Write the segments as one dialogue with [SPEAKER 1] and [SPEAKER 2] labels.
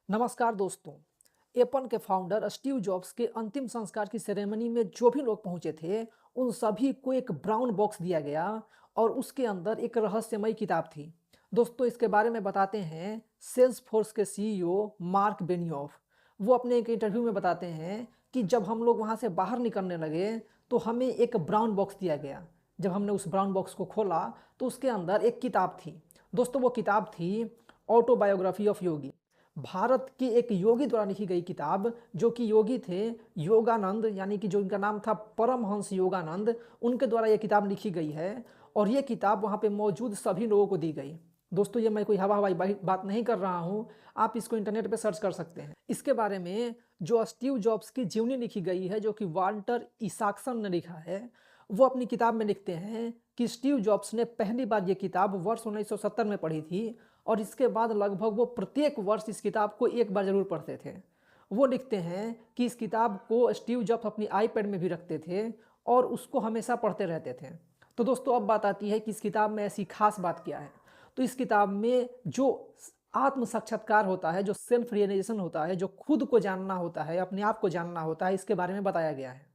[SPEAKER 1] नमस्कार दोस्तों। एप्पल के फाउंडर स्टीव जॉब्स के अंतिम संस्कार की सेरेमनी में जो भी लोग पहुंचे थे, उन सभी को एक ब्राउन बॉक्स दिया गया और उसके अंदर एक रहस्यमयी किताब थी। दोस्तों, इसके बारे में बताते हैं सेल्सफोर्स के सीईओ मार्क बेनियोफ। वो अपने एक इंटरव्यू में बताते हैं कि जब हम लोग वहां से बाहर निकलने लगे तो हमें एक ब्राउन बॉक्स दिया गया। जब हमने उस ब्राउन बॉक्स को खोला तो उसके अंदर एक किताब थी। दोस्तों, वो किताब थी ऑटोबायोग्राफी ऑफ योगी, भारत के एक योगी द्वारा लिखी गई किताब, जो कि योगी थे योगानंद, यानी कि जो इनका नाम था परमहंस योगानंद, उनके द्वारा ये किताब लिखी गई है और ये किताब वहाँ पे मौजूद सभी लोगों को दी गई। दोस्तों, ये मैं कोई हवा हवाई बात नहीं कर रहा हूँ, आप इसको इंटरनेट पे सर्च कर सकते हैं। इसके बारे में जो स्टीव जॉब्स की जीवनी लिखी गई है, जो कि वाल्टर इसाक्सन ने लिखा है, वो अपनी किताब में लिखते हैं कि स्टीव जॉब्स ने पहली बार ये किताब वर्ष 1970 में पढ़ी थी और इसके बाद लगभग वो प्रत्येक वर्ष इस किताब को एक बार जरूर पढ़ते थे। वो लिखते हैं कि इस किताब को स्टीव जॉब्स अपनी आईपैड में भी रखते थे और उसको हमेशा पढ़ते रहते थे। तो दोस्तों, अब बात आती है कि इस किताब में ऐसी खास बात क्या है। तो इस किताब में जो आत्म साक्षात्कार होता है, जो सेल्फ रियलाइजेशन होता है, जो खुद को जानना होता है, अपने आप को जानना होता है, इसके बारे में बताया गया है।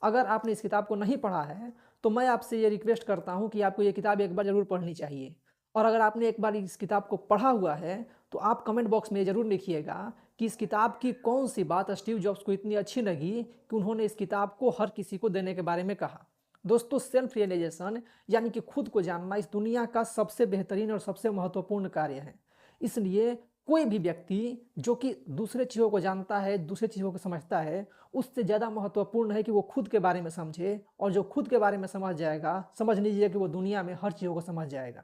[SPEAKER 1] अगर आपने इस किताब को नहीं पढ़ा है तो मैं आपसे ये रिक्वेस्ट करता हूँ कि आपको ये किताब एक बार ज़रूर पढ़नी चाहिए। और अगर आपने एक बार इस किताब को पढ़ा हुआ है तो आप कमेंट बॉक्स में ज़रूर लिखिएगा कि इस किताब की कौन सी बात स्टीव जॉब्स को इतनी अच्छी लगी कि उन्होंने इस किताब को हर किसी को देने के बारे में कहा। दोस्तों, सेल्फ रियलाइजेशन यानी कि खुद को जानना इस दुनिया का सबसे बेहतरीन और सबसे महत्वपूर्ण कार्य है। इसलिए कोई भी व्यक्ति जो कि दूसरे चीज़ों को जानता है, दूसरे चीज़ों को समझता है, उससे ज़्यादा महत्वपूर्ण है कि वो खुद के बारे में समझे, और जो खुद के बारे में समझ जाएगा, समझ लीजिए कि वो दुनिया में हर चीज़ों को समझ जाएगा।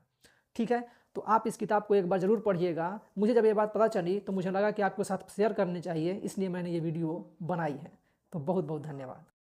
[SPEAKER 1] ठीक है? तो आप इस किताब को एक बार ज़रूर पढ़िएगा। मुझे जब ये बात पता चली तो मुझे लगा कि आपके साथ शेयर करनी चाहिए, इसलिए मैंने ये वीडियो बनाई है। तो बहुत बहुत धन्यवाद।